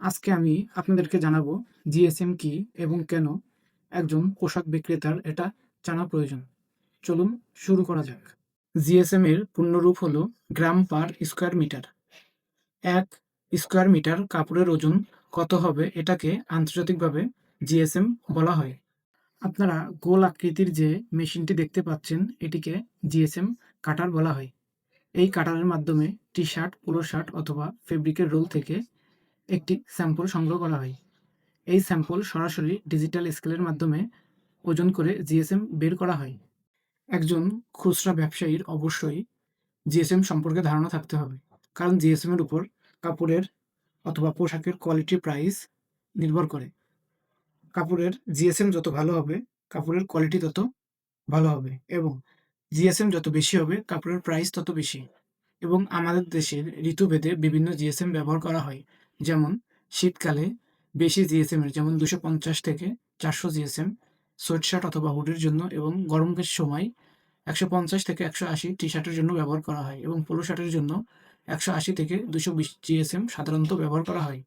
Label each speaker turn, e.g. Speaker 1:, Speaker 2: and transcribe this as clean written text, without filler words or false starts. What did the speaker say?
Speaker 1: আজকে আমি আপনাদেরকে জানাবো জিএসএম কি এবং কেন একজন পোশাক বিক্রেতার এটা জানা প্রয়োজন। চলুন শুরু করা যাক। জিএসএম এর পূর্ণরূপ হলো gram per square metre. ১ square metre কাপড়ের ওজন কত হবে এটাকে আন্তর্জাতিকভাবে জিএসএম বলা হয়। আপনারা গোল আকৃতির যে মেশিনটি দেখতে পাচ্ছেন এটিকে জিএসএম কাটার বলা হয়। এই কাটারের মাধ্যমে টি-শার্ট, পোলো শার্ট অথবা ফেব্রিকের রোল থেকে একটি স্যাম্পল সংগ্রহ করা হয়। এই স্যাম্পল সরাসরি ডিজিটাল স্কেলের মাধ্যমে ওজন করে জিএসএম বের করা হয়। একজন খুচরা ব্যবসায়ীর অবশ্যই জিএসএম সম্পর্কে ধারণা থাকতে হবে, কারণ জিএসএম এর উপর কাপড়ের অথবা পোশাকের কোয়ালিটি প্রাইস নির্ভর করে। কাপড়ের জিএসএম যত ভালো হবে কাপড়ের কোয়ালিটি তত ভালো হবে, এবং জিএসএম যত বেশি হবে কাপড়ের প্রাইস তত বেশি। এবং আমাদের দেশের ঋতুভেদে বিভিন্ন জিএসএম ব্যবহার করা হয়। যেমন শীতকালে বেশি জিএসএম এর যেমন 250 থেকে 400 জিএসএম সোয়েটশার্ট অথবা হুডির জন্য, এবং গরমের সময় 150 থেকে 180 টি-শার্টের জন্য ব্যবহার করা হয়, এবং পোলো শার্টের জন্য 180 থেকে 220 জিএসএম সাধারণত ব্যবহার করা হয়।